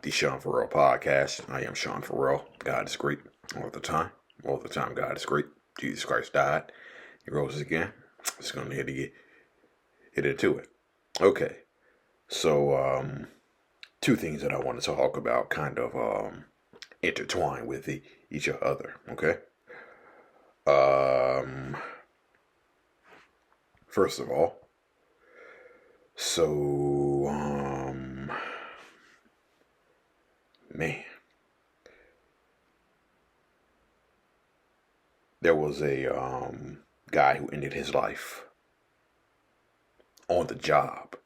the Sean Farrell podcast. I am Sean Farrell. God is great all the time. All the time, God is great. Jesus Christ died. He rose again. Just going to hit into it. Okay, so two things that I want to talk about kind of intertwine with each other. Okay. Um, First of all, so man, there was a guy who ended his life on the job.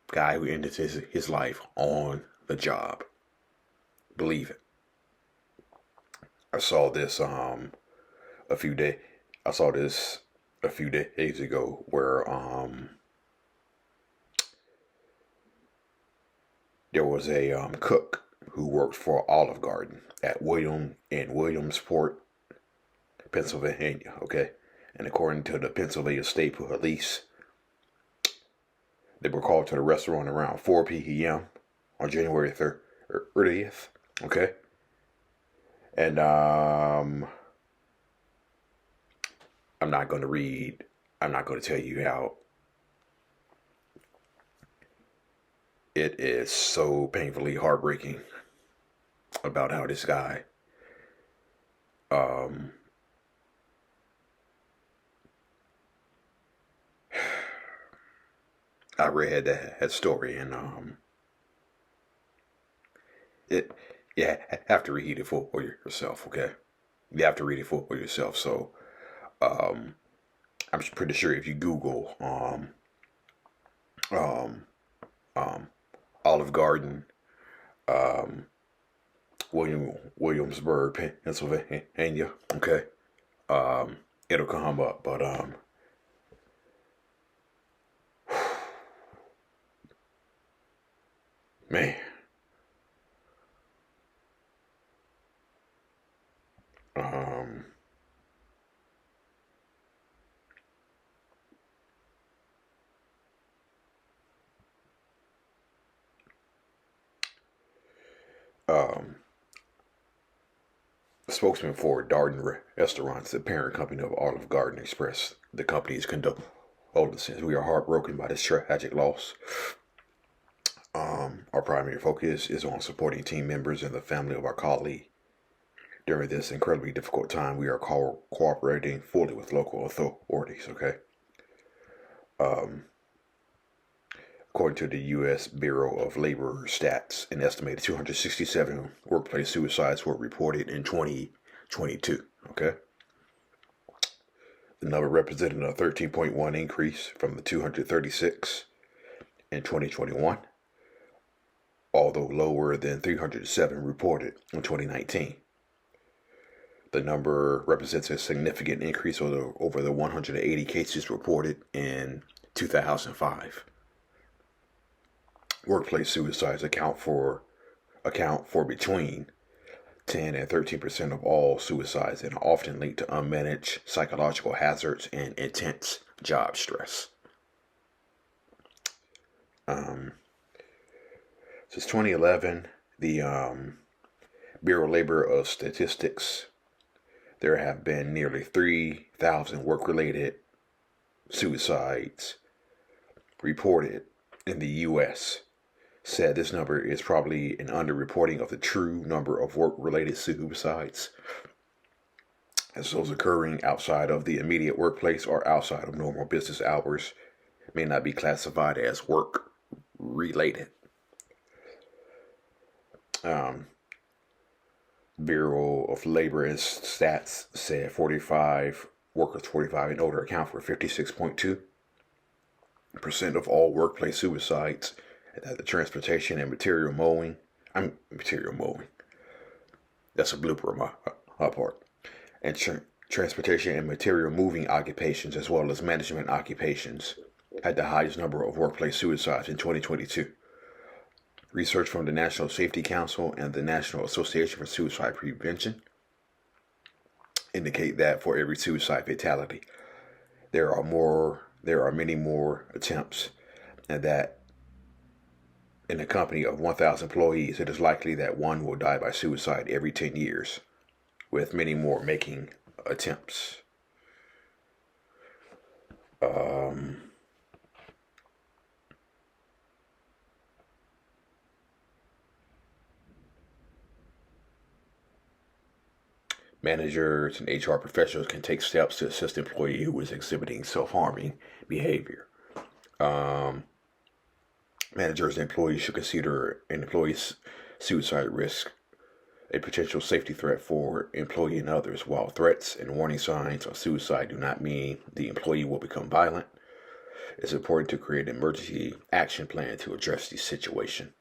Guy who ended his life on the job. Believe it. I saw this a few days. I saw this a few days ago where there was a cook who worked for Olive Garden at Williamsport, Pennsylvania. Okay, and according to the Pennsylvania State Police, they were called to the restaurant around 4 p.m. on January 30th. Okay, and I'm not going to read. I'm not going to tell you how. It is so painfully heartbreaking about how this guy um I read that story and it yeah have to read it for yourself. Okay, you have to read it for yourself. So um I'm pretty sure if you Google um um Olive Garden, um Williamsburg, Pennsylvania, okay, um it'll come up. But man, um um spokesman for Darden Restaurants, the parent company of Olive Garden, expressed the company's condolences. We are heartbroken by this tragic loss. Our primary focus is on supporting team members and the family of our colleague. During this incredibly difficult time, we are cooperating fully with local authorities, okay? Um, According to the U.S. Bureau of Labor Stats, an estimated 267 workplace suicides were reported in 2022, okay? The number represented a 13.1 increase from the 236 in 2021, although lower than 307 reported in 2019. The number represents a significant increase over the 180 cases reported in 2005. Workplace suicides account for between 10 and 13% of all suicides and are often linked to unmanaged psychological hazards and intense job stress. Since 2011, the Bureau of Labor Statistics, there have been nearly 3,000 work-related suicides reported in the U.S. Said this number is probably an underreporting of the true number of work-related suicides, as those occurring outside of the immediate workplace or outside of normal business hours may not be classified as work-related. Bureau of Labor and Stats said 45 workers 45 and older account for 56.2% of all workplace suicides. The transportation and material mowing. Material mowing. That's a blooper on my part. And transportation and material moving occupations, as well as management occupations, had the highest number of workplace suicides in 2022. Research from the National Safety Council and the National Association for Suicide Prevention indicate that for every suicide fatality, there are many more attempts, and that In a company of 1,000 employees, it is likely that one will die by suicide every 10 years, with many more making attempts. Um, Managers and HR professionals can take steps to assist an employee who is exhibiting self-harming behavior. Um, Managers and employees should consider an employee's suicide risk a potential safety threat for employee and others. While threats and warning signs of suicide do not mean the employee will become violent, it's important to create an emergency action plan to address the situation.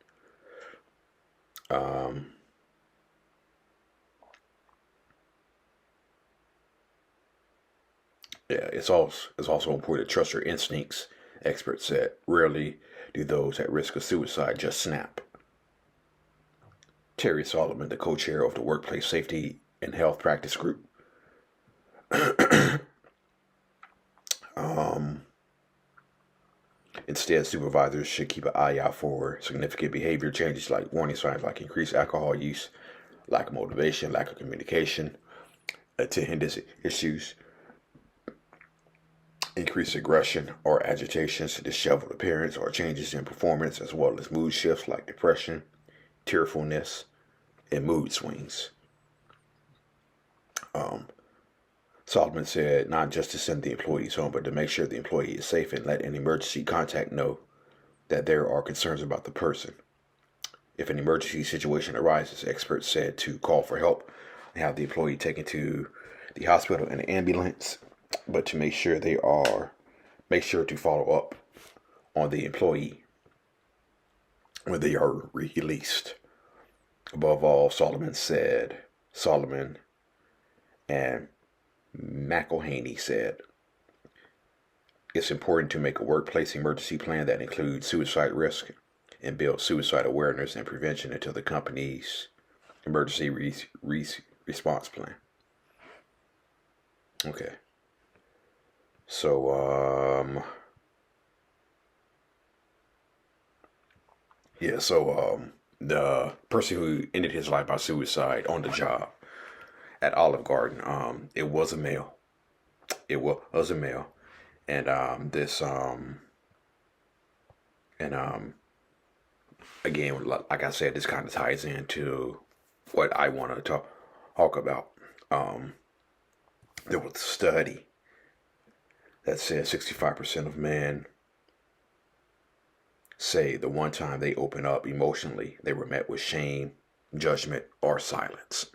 Um, yeah, it's also important to trust your instincts. Experts said rarely do those at risk of suicide just snap. Terry Solomon, the co-chair of the Workplace Safety and Health Practice Group, um, instead, supervisors should keep an eye out for significant behavior changes like warning signs like increased alcohol use, lack of motivation, lack of communication, attendance issues, increased aggression or agitations, disheveled appearance, or changes in performance, as well as mood shifts like depression, tearfulness, and mood swings. Um, Solomon said not just to send the employees home, but to make sure the employee is safe and let an emergency contact know that there are concerns about the person. If an emergency situation arises, experts said to call for help and have the employee taken to the hospital in an ambulance, but to make sure to follow up on the employee when they are released. Above all, Solomon and McElhaney said, it's important to make a workplace emergency plan that includes suicide risk and build suicide awareness and prevention into the company's emergency response plan. Okay. So, the person who ended his life by suicide on the job at Olive Garden, it was a male. It was a male. And this and again, like I said, this kind of ties into what I want to talk about. Um, there was a study that said 65% of men say the one time they open up emotionally, they were met with shame, judgment, or silence.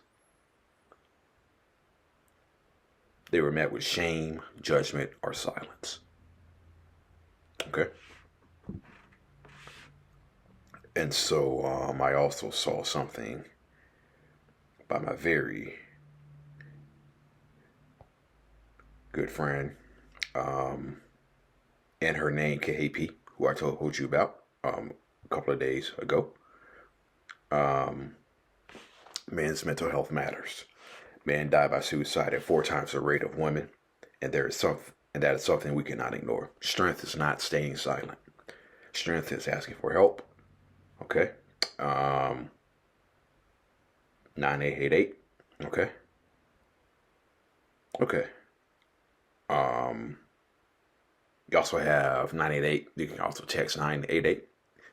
They were met with shame, judgment, or silence. Okay. And so I also saw something by my very good friend, um, and her name KAP, who I told you about a couple of days ago. Um, Men's mental health matters. Men die by suicide at 4 times the rate of women, and that is something we cannot ignore. Strength is not staying silent. Strength is asking for help. Okay. Um, 9888. Okay. Okay. Um, you also have 988. You can also text 988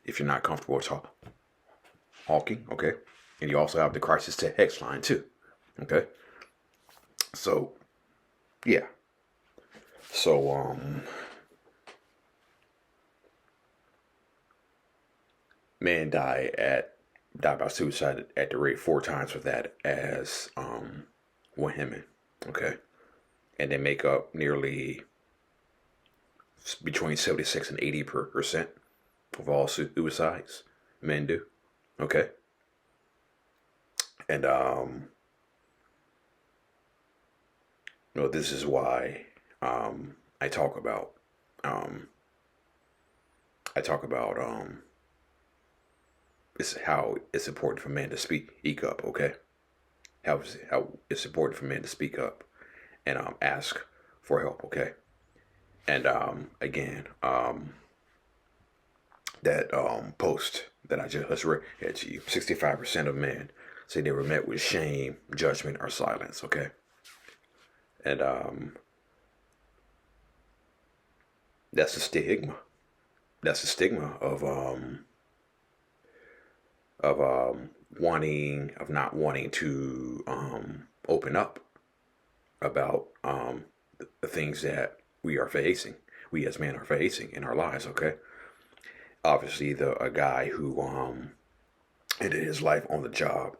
if you're not comfortable talking. Okay. And you also have the crisis text line too. Okay. So, yeah. So, men die by suicide at the rate 4 times of that as women. Okay. And they make up nearly between 76 and 80% of all suicides. Men do. Okay. And this is why I talk about um, it's how it's important for men to speak up. Okay, how it's important for men to speak up and ask for help. Okay, and again, that post that I just read to you. 65% of men say they were met with shame, judgment, or silence. Okay, and that's the stigma. That's the stigma of wanting of not wanting to open up about the things that we are facing, we as men are facing in our lives. Okay, obviously the a guy who ended his life on the job.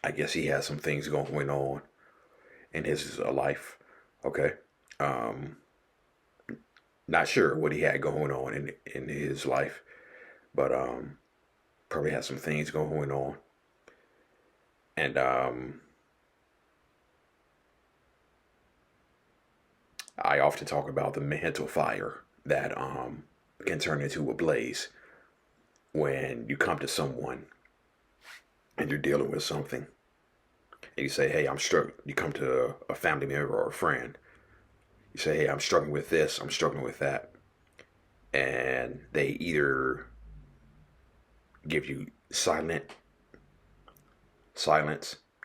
I guess he has some things going on in his life. Okay, um, not sure what he had going on in his life, but probably had some things going on, and I often talk about the mental fire that can turn into a blaze when you come to someone and you're dealing with something and you say, hey, I'm struggling. You come to a family member or a friend. You say, hey, I'm struggling with this. I'm struggling with that. And they either give you silence,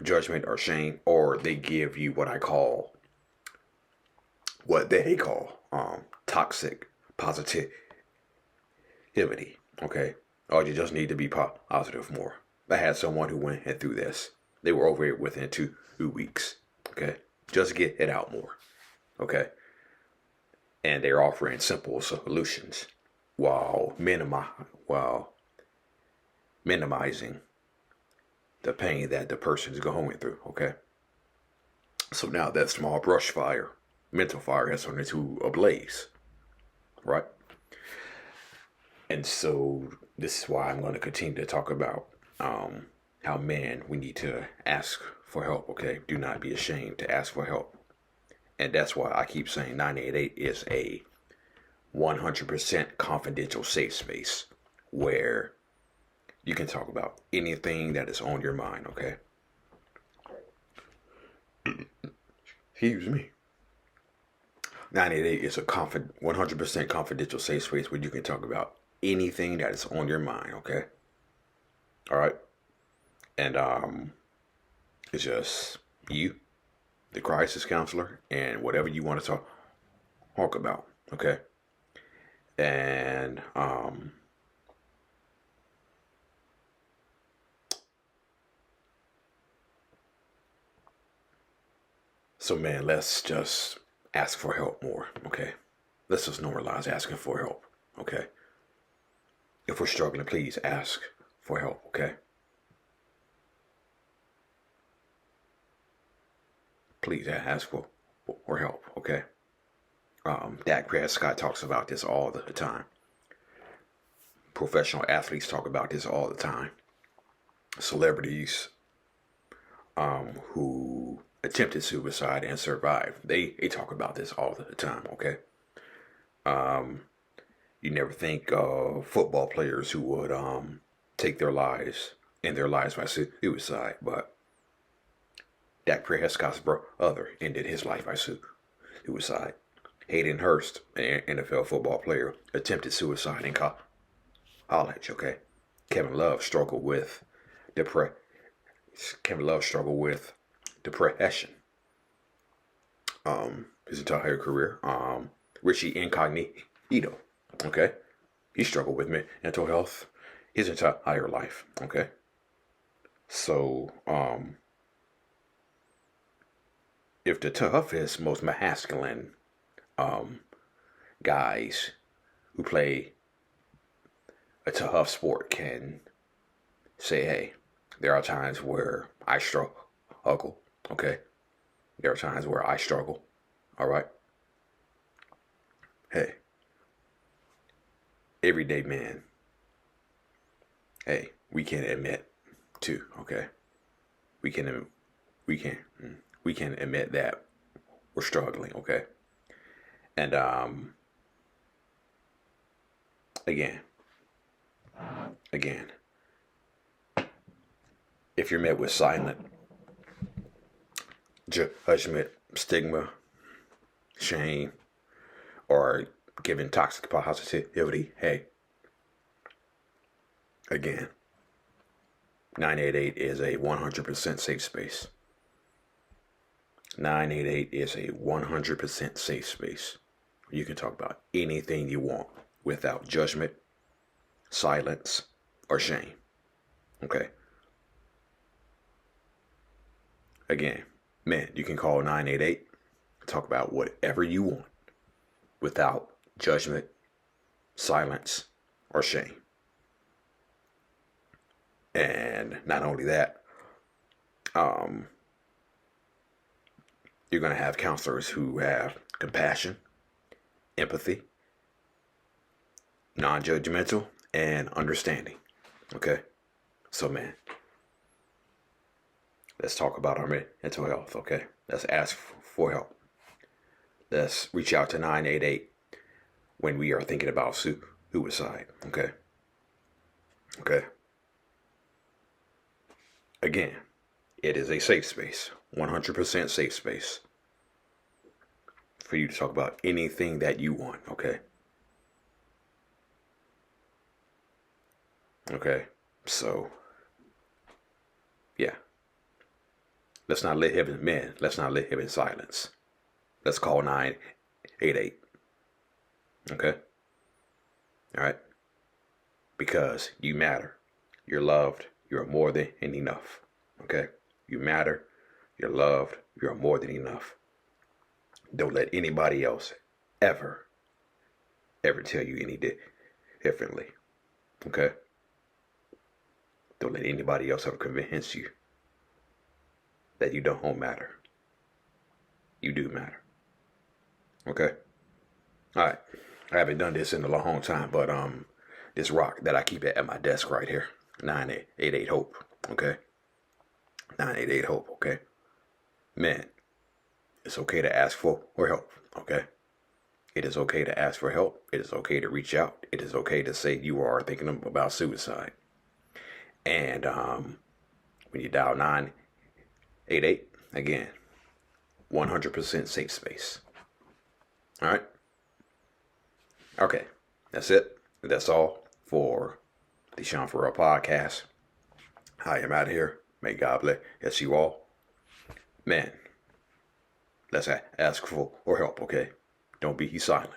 judgment, or shame, or they give you what they call toxic positivity. Okay, or you just need to be positive more. I had someone who went through this. They were over it within 2 weeks. Okay, just get it out more. Okay, and they're offering simple solutions while minimizing the pain that the person is going through. Okay, so now that small brush fire, mental fire, has turned into a blaze, right? And so this is why I'm going to continue to talk about how men, we need to ask for help. Okay, do not be ashamed to ask for help. And that's why I keep saying 988 is a 100% confidential safe space where you can talk about anything that is on your mind. Okay, excuse me. 988 is a 100% confidential safe space where you can talk about anything that is on your mind. Okay, all right, and it's just you, the crisis counselor, and whatever you want to talk about. Okay, and so man, let's just ask for help more. Okay, let's just normalize asking for help. Okay, if we're struggling, please ask for help. Okay, please ask for help. Okay. Dak Prescott talks about this all the time. Professional athletes talk about this all the time. Celebrities who attempted suicide and survived, they talk about this all the time. Okay. You never think of football players who would take their lives, end their lives by suicide, but Dak Prescott's brother ended his life by suicide. Hayden Hurst, an NFL football player, attempted suicide in college. Okay, Kevin Love struggled with depression. Kevin Love struggled with depression. His entire career. Richie Incognito. Okay, he struggled with mental health his entire life. Okay, so if the toughest, most masculine guys who play a tough sport can say, hey, there are times where I struggle. Okay. There are times where I struggle. All right. Hey, everyday man. Hey, we can admit too. Okay. We can, we can, we can admit that we're struggling. Okay. And again, again, if you're met with silent judgment, stigma, shame, or given toxic positivity, hey, Again, 988 is a 100% safe space. 988 is a 100% safe space. You can talk about anything you want without judgment, silence, or shame. Okay? Again, man, you can call 988, talk about whatever you want without judgment, silence, or shame. And not only that, you're going to have counselors who have compassion, empathy, non-judgmental, and understanding. Okay? So, man, let's talk about our mental health, okay? Let's ask for help. Let's reach out to 988 when we are thinking about suicide, okay? Okay? Again, it is a safe space, 100% safe space for you to talk about anything that you want, okay? Okay? So, yeah. Let's not let him in, man. Let's not let him in silence. Let's call 988. Okay? All right? Because you matter. You're loved. You're more than enough. Okay? You matter. You're loved. You're more than enough. Don't let anybody else ever tell you any differently. Okay? Don't let anybody else ever convince you that you don't matter. You do matter. Okay? All right. I haven't done this in a long time, but this rock that I keep at my desk right here, 988 Hope. Okay? 988 Hope. Okay? Man, it's okay to ask for help. Okay? It is okay to ask for help. It is okay to reach out. It is okay to say you are thinking about suicide. And when you dial 988, again, 100% safe space. All right? Okay. That's it. That's all for the Sean Farrell podcast. I am out of here. May God bless you all. Man, let's ask for help, okay? Don't be silent.